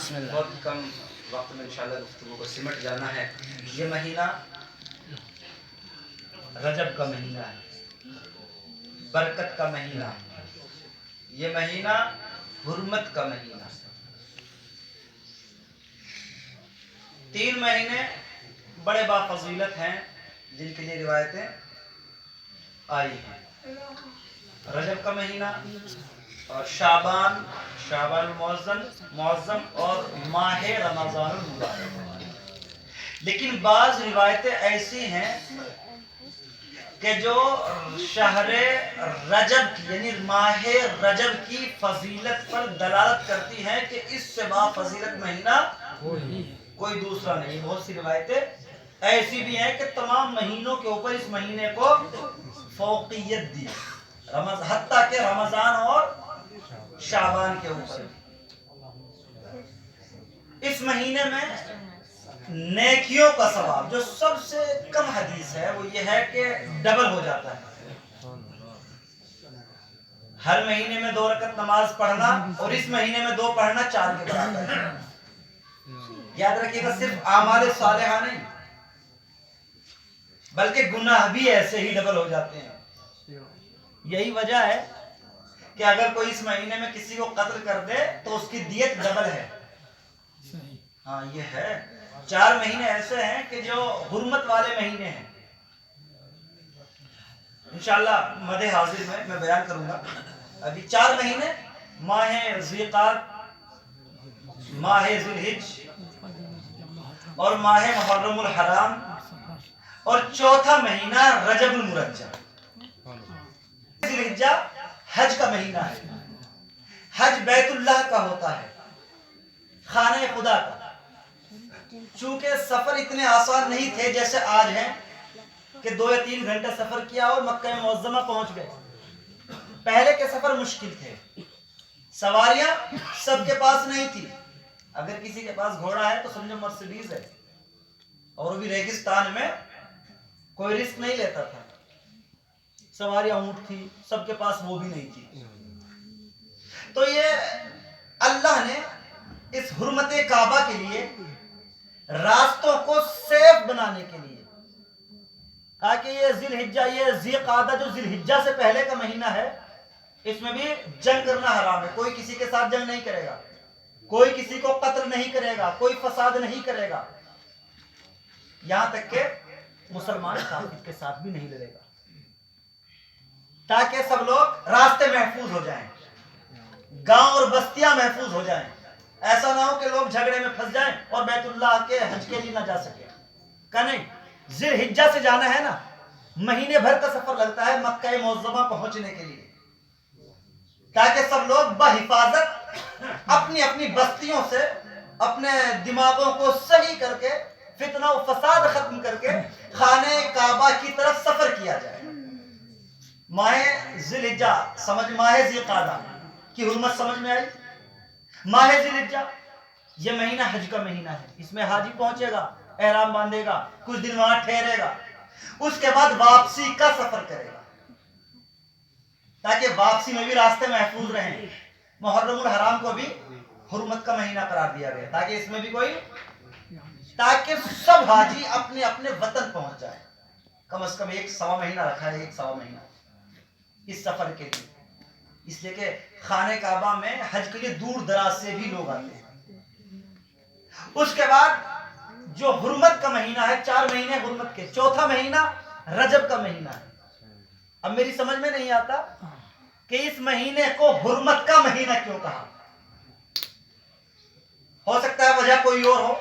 بہت کم وقت میں انشاءاللہ گفتگو کو سمٹ جانا ہے. یہ مہینہ رجب کا مہینہ ہے، برکت کا مہینہ، یہ مہینہ حرمت کا مہینہ. 3 مہینے بڑے بافضیلت ہیں جن کے لیے روایتیں آئی ہیں. رجب کا مہینہ اور شعبان المعظم اور ماہ رمضان المبارک. لیکن بعض روایتیں ایسی ہیں کہ جو شہر رجب کی یعنی ماہ رجب کی فضیلت پر دلالت کرتی ہیں کہ اس سے با فضیلت مہینہ کوئی دوسرا نہیں. بہت سی روایتیں ایسی بھی ہیں کہ تمام مہینوں کے اوپر اس مہینے کو فوقیت دی، حتیٰ کہ رمضان اور شعبان کے اوپر. اس مہینے میں نیکیوں کا ثواب جو سب سے کم حدیث ہے وہ یہ ہے کہ ڈبل ہو جاتا ہے. ہر مہینے میں 2 رکعت نماز پڑھنا اور اس مہینے میں 2 پڑھنا 4 کے برابر ہے. یاد رکھیے گا صرف اعمال صالحہ نہیں بلکہ گناہ بھی ایسے ہی ڈبل ہو جاتے ہیں. یہی وجہ ہے کہ اگر کوئی اس مہینے میں کسی کو قتل کر دے تو اس کی دیت ڈبل ہے. ہاں یہ ہے. 4 مہینے ایسے ہیں کہ جو حرمت والے مہینے ہیں. انشاءاللہ مدِ حاضر میں بیان کروں گا. ابھی 4 مہینے ماہ ذیقعدہ، ماہ ذوالحج اور ماہ محرم الحرام اور چوتھا مہینہ رجب المرجب. ذوالحجہ حج کا مہینہ ہے. حج بیت اللہ کا ہوتا ہے، خانہ خدا کا. چونکہ سفر اتنے آسان نہیں تھے جیسے آج ہیں کہ 2 یا 3 گھنٹے سفر کیا اور مکہ معظمہ پہنچ گئے. پہلے کے سفر مشکل تھے، سواریاں سب کے پاس نہیں تھی. اگر کسی کے پاس گھوڑا ہے تو سمجھو مرسیڈیز ہے، اور وہ بھی ریگستان میں کوئی رسک نہیں لیتا تھا. سواریاں اونٹ تھی، سب کے پاس وہ بھی نہیں تھی. تو یہ اللہ نے اس حرمت کعبہ کے لیے راستوں کو سیف بنانے کے لیے کہا کہ یہ ذوالحجہ، یہ ذیقعدہ جو ذوالحجہ سے پہلے کا مہینہ ہے، اس میں بھی جنگ کرنا حرام ہے. کوئی کسی کے ساتھ جنگ نہیں کرے گا، کوئی کسی کو قتل نہیں کرے گا، کوئی فساد نہیں کرے گا، یہاں تک کہ مسلمان کافر کے ساتھ بھی نہیں لڑے گا، تاکہ سب لوگ راستے محفوظ ہو جائیں، گاؤں اور بستیاں محفوظ ہو جائیں. ایسا نہ ہو کہ لوگ جھگڑے میں پھنس جائیں اور بیت اللہ کے حج کے لیے نہ جا سکے. کہ نہیں، ذوالحجہ سے جانا ہے نا، مہینے بھر کا سفر لگتا ہے مکہ معظمہ پہنچنے کے لیے، تاکہ سب لوگ بحفاظت اپنی اپنی بستیوں سے اپنے دماغوں کو صحیح کر کے فتنہ و فساد ختم کر کے خانہ کعبہ کی طرف سفر کیا جائے. ماہ ذوالحجہ سمجھ، ماہ ذیقعدہ کی حرمت سمجھ میں آئی. ماہ ذوالحجہ یہ مہینہ حج کا مہینہ ہے. اس میں حاجی پہنچے گا، احرام باندھے گا، کچھ دن وہاں ٹھہرے گا، اس کے بعد واپسی کا سفر کرے گا تاکہ واپسی میں بھی راستے محفوظ رہیں. محرم الحرام کو بھی حرمت کا مہینہ قرار دیا گیا تاکہ اس میں بھی کوئی، تاکہ سب حاجی اپنے اپنے وطن پہنچ جائے. کم از کم 1.25 مہینہ رکھا ہے، 1.25 مہینہ اس سفر کے لیے. اس لیے کہ خانہ کعبہ میں حج کے لیے دور دراز سے بھی لوگ آتے ہیں. اس کے بعد جو حرمت کا مہینہ ہے، 4 مہینے حرمت کے، چوتھا مہینہ رجب کا مہینہ ہے. اب میری سمجھ میں نہیں آتا کہ اس مہینے کو حرمت کا مہینہ کیوں کہا. ہو سکتا ہے وجہ کوئی اور ہو،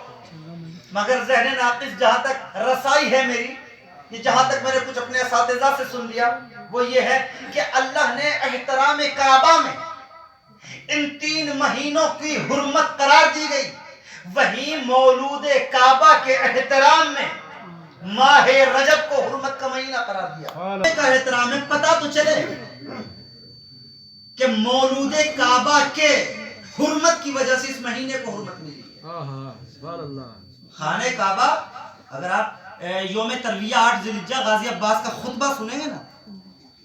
مگر ذہن ناقص جہاں تک رسائی ہے میری، یہ جہاں تک میں نے کچھ اپنے اساتذہ سے سن لیا، وہ یہ ہے کہ اللہ نے احترام کعبہ میں ان 3 مہینوں کی حرمت قرار دی گئی، وہی مولود کعبہ کے احترام میں ماہ رجب کو حرمت کا مہینہ قرار دیا. کا احترام ہے، پتہ تو چلے کہ مولود کعبہ کے حرمت کی وجہ سے اس مہینے کو حرمت ملی ہے. خانہ کعبہ، اگر آپ یوم ترویہ 8 ذوالحجہ غازی عباس کا خطبہ سنیں گے نا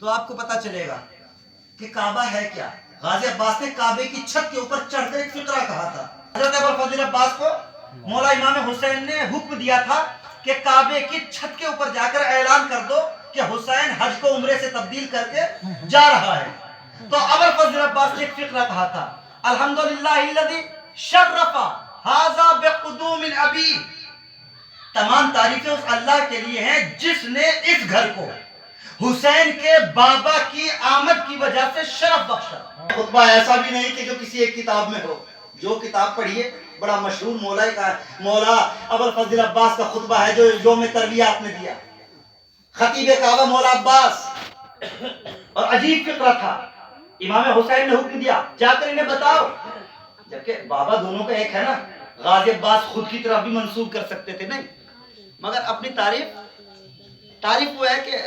تو آپ کو پتہ چلے گا کہ کعبہ ہے کیا. غازی عباس نے کعبے کی چھت کے اوپر چڑھ کر ایک فقرہ کہا تھا حضرت ابوالفضل عباس کو مولا امام حسین نے حکم دیا تھا کہ کعبے کی چھت کے اوپر جا کر اعلان کر دو کہ حسین حج کو عمرے سے تبدیل کر کے جا رہا ہے. تو ابوالفضل عباس نے ایک فقرہ کہا تھا, الحمدللہ الذی شرف ھذا بقدوم ابی, تمام تعریفیں اس اللہ کے لیے ہیں جس نے اس گھر کو حسین کے بابا کی آمد کی وجہ سے شرف بخشا. خطبہ ایسا بھی نہیں کہ جو کسی ایک کتاب میں ہو, جو کتاب پڑھیے بڑا مشہور مولا ابوالفضل عباس کا خطبہ ہے جو یوم ترویہ آپ نے دیا, خطیب کعبہ مولا عباس. اور عجیب فقرہ تھا, امام حسین نے حکم دیا جا کر انہیں بتاؤ, جبکہ بابا دونوں کا ایک ہے نا, غازی عباس خود کی طرف بھی منسوب کر سکتے تھے نہیں, مگر اپنی تعریف وہ ہے کہ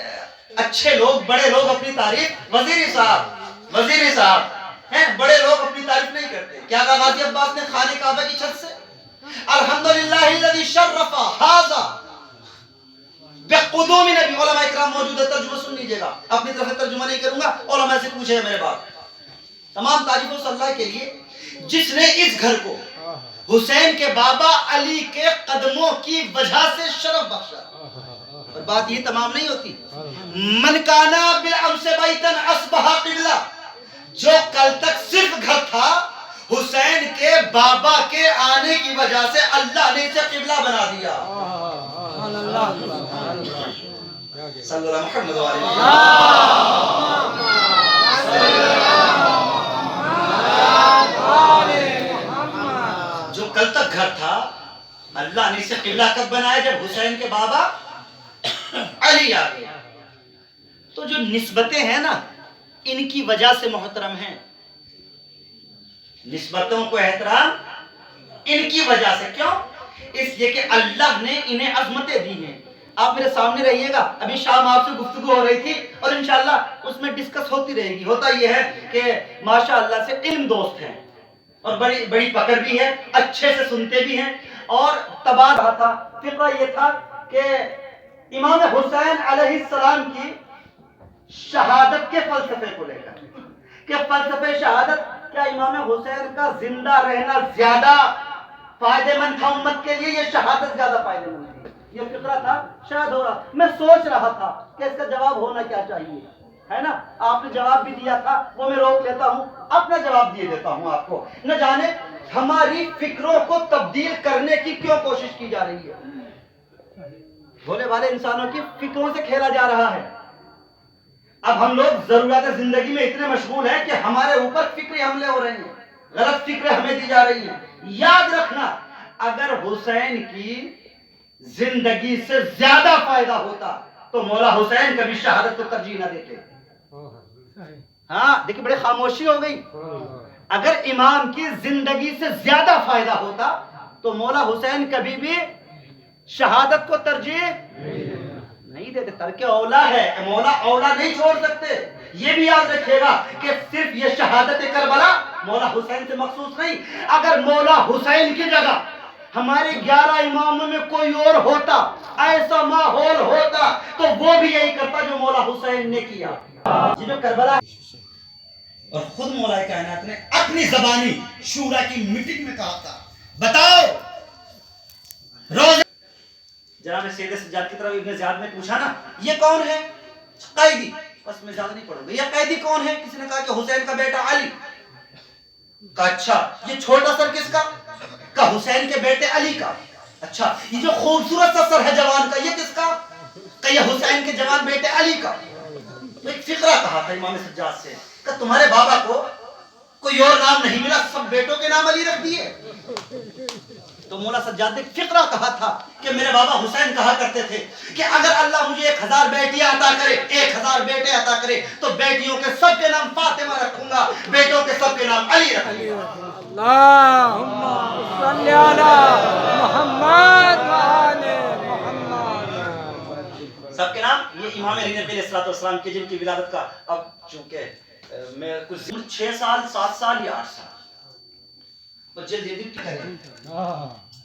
اچھے لوگ, بڑے لوگ اپنی تعریف, وزیر صاحب ہیں, بڑے لوگ اپنی تعریف نہیں کرتے. کیا کہا غازی عباس نے خانہ کعبہ کی چھت سے, الحمدللہ الذی شرف ھذا بقدوم نبی. علماء اکرام موجود ہے, ترجمہ سن لیجئے گا, اپنی طرف سے ترجمہ نہیں کروں گا, علماء سے پوچھے میرے بات. تمام تعریفوں سے اللہ کے لیے جس نے اس گھر کو حسین کے بابا علی کے قدموں کی وجہ سے شرف بخشا. اور بات یہ تمام نہیں ہوتی, من کانا بالامس بیتن اصبح قبلہ, جو کل تک صرف گھر تھا حسین کے بابا کے آنے کی وجہ سے اللہ نے اسے قبلہ بنا دیا. صلی اللہ محمد جو کل تک گھر تھا اللہ نے اسے قبلہ کب بنایا, جب حسین کے بابا علی آ گیا. تو جو نسبتیں ہیں نا ان کی وجہ سے محترم ہیں, نسبتوں کو احترام ان کی وجہ سے. کیوں؟ اس لیے کہ اللہ نے انہیں عظمتیں دی ہیں. آپ میرے سامنے رہیے گا, ابھی شام آپ سے گفتگو ہو رہی تھی اور انشاءاللہ اس میں ڈسکس ہوتی رہے گی. ہوتا یہ ہے کہ ماشاءاللہ سے علم دوست ہیں اور بڑی پکڑ بھی ہے, اچھے سے سنتے بھی ہیں. اور تباہ رہا تھا, فقہ یہ تھا کہ امام حسین علیہ السلام کی شہادت کے فلسفے کو لے کر, کہ فلسفے شہادت, کیا امام حسین کا زندہ رہنا زیادہ فائدہ مند تھا امت کے لیے, یہ شہادت زیادہ فائدہ مند تھی؟ یہ فقرہ تھا, شاید ہو رہا, میں سوچ رہا تھا کہ اس کا جواب ہونا کیا چاہیے, ہے نا. آپ نے جواب بھی دیا تھا, وہ میں روک لیتا ہوں, اپنا جواب دیے دیتا ہوں آپ کو. نہ جانے ہماری فکروں کو تبدیل کرنے کی کیوں کوشش کی جا رہی ہے. بھولے والے انسانوں کی فکروں سے کھیلا جا رہا ہے. اب ہم لوگ ضرورت زندگی میں اتنے مشغول ہیں کہ ہمارے اوپر فکری حملے ہو رہے ہیں, غلط فکریں ہمیں دی جا رہی ہیں. یاد رکھنا, اگر حسین کی زندگی سے زیادہ فائدہ ہوتا تو مولا حسین کبھی شہادت کو ترجیح نہ دیتے. ہاں دیکھیں, بڑے خاموشی ہو گئی. اگر امام کی زندگی سے زیادہ فائدہ ہوتا تو مولا حسین کبھی بھی شہادت کو ترجیح نہیں دیتے. ترک اولا ہے, مولا اولا نہیں چھوڑ سکتے. یہ بھی یاد رکھیے گا کہ صرف یہ شہادت کربلا مولا حسین سے مخصوص نہیں. اگر مولا حسین کی جگہ ہمارے 11 اماموں میں کوئی اور ہوتا, ایسا ماحول ہوتا, تو وہ بھی یہی کرتا جو مولا حسین نے کیا. جو کربلا, اور خود مولا کائنات نے اپنی زبانی شورا کی میٹنگ میں کہا تھا, بتاؤ روز جناب سید سجاد کی طرف ابن زیاد نے پوچھا نا, یہ کون ہے قیدی, بس میں زیادہ نہیں پڑھوں گا, یہ قیدی کون ہے؟ کسی نے کہا کہ حسین کا بیٹا علی. کہا اچھا, یہ چھوٹا سر کس کا؟ کہا حسین کے بیٹے علی کا. اچھا, یہ جو خوبصورت سا سر ہے جوان کا, یہ کس کا؟ کہ یہ حسین کے جوان بیٹے علی کا. تو ایک فقرہ کہا تھا امام سجاد سے کہ تمہارے بابا کو کوئی اور نام نہیں ملا, سب بیٹوں کے نام علی رکھ دیے. تو مولا سجاد نے فقرہ کہا تھا کہ میرے بابا حسین کہا کرتے تھے کہ اگر اللہ مجھے 1000 بیٹیاں عطا کرے, 1000 بیٹے عطا کرے, تو بیٹیوں کے سب کے نام فاطمہ رکھوں گا, بیٹوں کے سب کے نام علی رکھوں گا. اللہم صلی علی محمد و آل محمد. سب کے نام, یہ امام علی نبی علیہ السلام کے جن کی ولادت کا اب چونکہ میں کچھ 6 سال 7 سال یا 8 سال تو جلد کریں.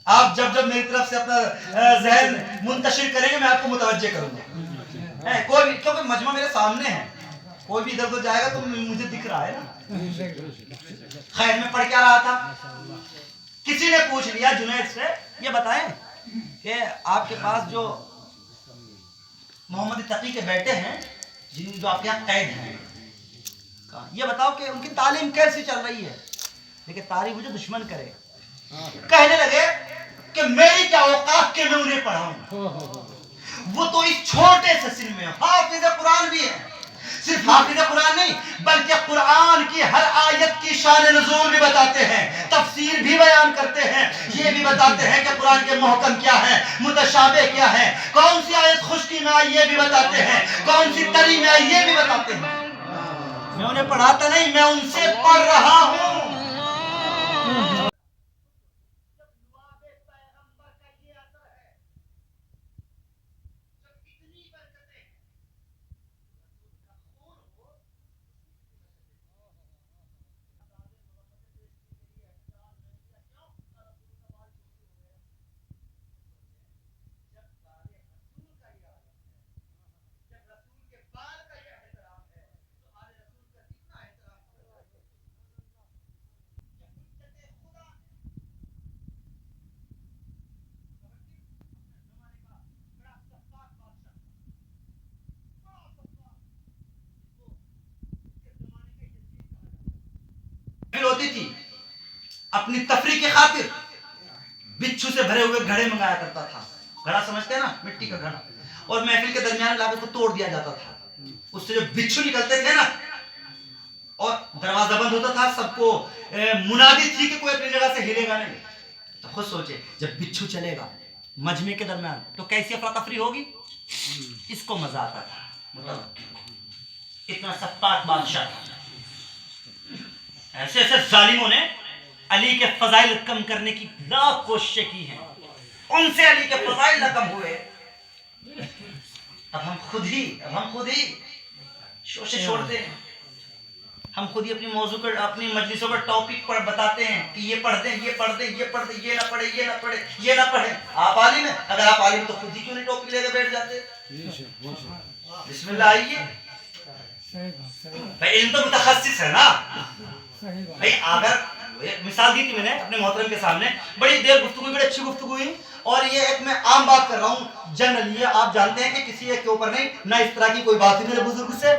آپ جب میری طرف سے اپنا ذہن منتشر کریں گے میں آپ کو متوجہ کروں گا. کوئی بھی, کیونکہ مجمع میرے سامنے ہے, کوئی بھی ادھر ادھر جائے گا تو مجھے دکھ رہا ہے نا. خیر, میں پڑھ کیا رہا تھا کسی نے پوچھ لیا جنید سے یہ بتائیں کہ آپ کے پاس جو محمد تقی کے بیٹے ہیں جو آپ کے یہاں قید ہیں یہ بتاؤ کہ ان کی تعلیم کیسی چل رہی ہے؟ لیکن تعریف مجھے دشمن کرے کہنے لگے کہ میری کیا اوقات کہ میں انہیں پڑھاؤں وہ تو اس چھوٹے سے سن میں حافظ قرآن بھی ہے صرف حافظ قرآن نہیں بلکہ قرآن کی ہر آیت کی شان نزول بھی بتاتے ہیں تفسیر بھی بیان کرتے ہیں یہ بھی بتاتے ہیں کہ قرآن کے محکم کیا ہے متشابہ کیا ہے کون سی آیت خشکی میں آئی یہ بھی بتاتے ہیں کون سی تری میں آئی یہ بھی بتاتے ہیں میں انہیں پڑھاتا نہیں میں ان سے پڑھ رہا ہوں ہوتی تھی اپنی تفریح کی خاطر بچھو سے بھرے ہوئے گھڑے منگایا کرتا تھا گھڑا سمجھتے ہیں نا مٹی کا گھڑا اور محفل کے درمیان لا کے اس کو توڑ دیا جاتا تھا اس سے جو بچھو نکلتے تھے نا اور دروازہ بند ہوتا تھا سب کو منادی تھی کہ کوئی اپنی جگہ سے ہلے گا نہیں تو خود سوچے جب بچھو چلے گا مجمع کے درمیان تو کیسی افراتفری ہوگی اس کو مزہ آتا تھا اتنا سپاک بادشاہ تھا ایسے ایسے ظالموں نے علی کے فضائل کم کرنے کی لاکھ کوششیں کی ہیں ان سے علی کے فضائل نہ کم ہوئے اب ہم خود ہی شوشے چھوڑتے ہیں ہم خود ہی اپنی موضوع پر اپنی مجلسوں پر ٹاپک پر بتاتے ہیں کہ یہ پڑھ دیں یہ نہ پڑھیں آپ عالم ہیں اگر آپ عالم تو خود ہی کیوں نہیں ٹاپک لے کے بیٹھ جاتے بسم اللہ آئیے بھائی علم تو متخصص ہے نا بھائی اگر مثال دی تھی میں نے اپنے محترم کے سامنے بڑی دیر گفتگو بڑی اچھی گفتگو ہوئی اور یہ ایک میں عام بات کر رہا ہوں جنرل یہ آپ جانتے ہیں کہ کسی ایک کے اوپر نہیں نہ اس طرح کی کوئی بات ہے میرے بزرگ سے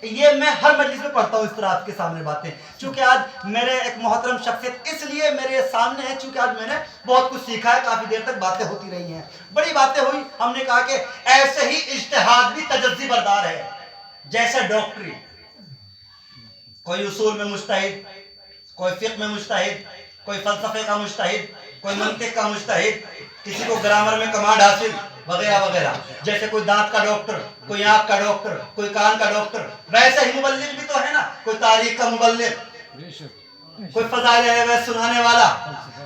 یہ میں ہر مجلس میں پڑھتا ہوں اس طرح آپ کے سامنے باتیں چونکہ آج میرے ایک محترم شخصیت اس لیے میرے سامنے ہے چونکہ آج میں نے بہت کچھ سیکھا ہے کافی دیر تک باتیں ہوتی رہی ہیں بڑی باتیں ہوئی ہم نے کہا کہ ایسے ہی اجتہاد بھی تجزی بردار ہے جیسے ڈاکٹری کوئی اصول میں مجتہد کوئی فقہ میں مجتہد کوئی فلسفے کا مجتہد کوئی منطق کا مجتہد کسی کو گرامر میں کمانڈ حاصل وغیرہ وغیرہ جیسے کوئی دانت کا ڈاکٹر کوئی آنکھ کا ڈاکٹر کوئی کان کا ڈاکٹر ویسے ہی مبلغ بھی تو ہے نا کوئی تاریخ کا مبلغ کوئی فضائل روایت سنانے والا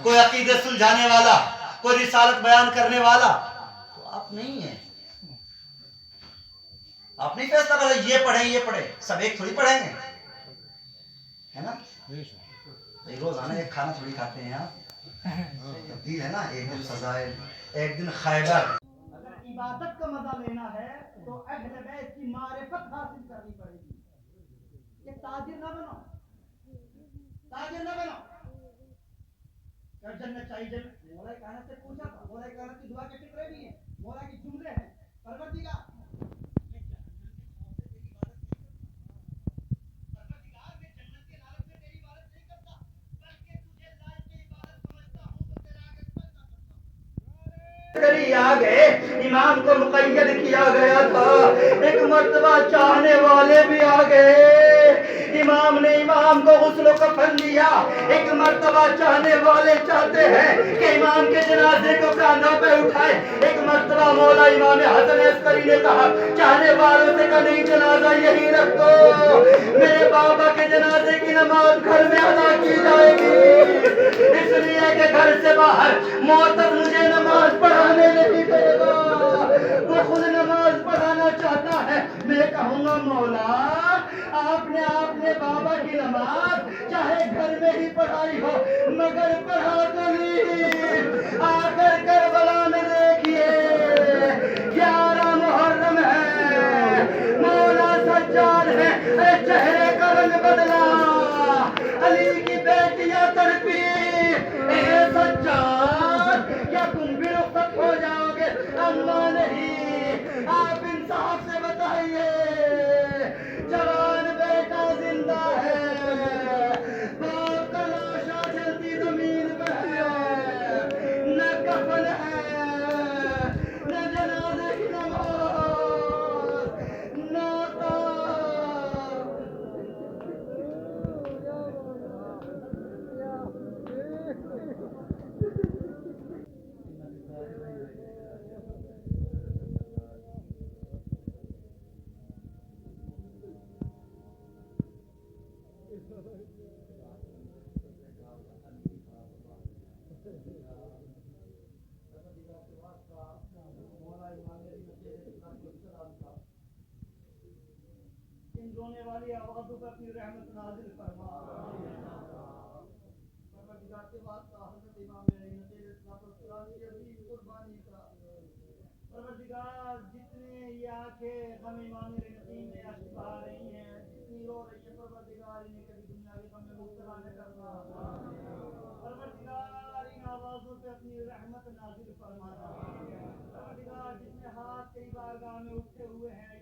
کوئی عقیدے سلجھانے والا کوئی رسالت بیان کرنے والا تو آپ نہیں ہیں آپ نہیں فیصلہ کر رہے یہ پڑھیں سب ایک تھوڑی پڑھیں گے ہے نا روزانہ ایک کھانا تھوڑی کھاتے ہیں آپ تبدیل ہے نا ایک دن فضائل ایک دن خیبر اگر عبادت کا مزہ لینا ہے تو اہل بیت کی معرفت حاصل کرنی پڑے گی کہ تاجر نہ بنو جنت چاہیے جنت مولا کائنات سے پوچھا تھا مولا کائنات کی دعا کے فکرے بھی ہیں مولا کی جملے ہیں پروردگار آ گئے امام کو مقید کیا گیا تھا ایک مرتبہ چاہنے والے بھی آ گئے امام نے امام کو غسل و کفن دیا ایک مرتبہ چاہنے والے چاہتے ہیں کہ امام کے جنازے کو کاندھوں پہ اٹھائے ایک مرتبہ مولا امام حسن عسکری نے کہا چاہنے والوں سے کہیں جنازہ یہی رکھ دو میرے بابا کے جنازے کی نماز گھر میں ادا کی جائے گی اس لیے کہ گھر سے باہر معتب مجھے نماز پڑھانے نہیں دے گا وہ خود نماز پڑھانا چاہتا ہے میں کہوں گا مولا آپ نے بابا کی نماز چاہے گھر میں ہی پڑھائی ہو مگر پڑھا تو نہیں آ کر کربلا میں دیکھیے 11 محرم ہے مولا سجاد ہے چہرے کا رنگ بدلا علی کی بیٹیاں تڑپی ان رونے والی آوازوں پر اپنی رحمت نازل فرما. پروردگار کے واسطہ حضرت امام علیہ السلام کی عظیم قربانی کا. پروردگار جتنے یہ آنکھیں غم امام نعیم میں اشک بہا رہی ہیں، جتنی رو رہی ہیں، پروردگار انہیں کبھی دنیا کے غم میں مبتلا نہ کرنا. پروردگار ان آوازوں پہ اپنی رحمت نازل فرمانا. پروردگار جتنے ہاتھ تیری بارگاہ میں اٹھے ہوئے ہیں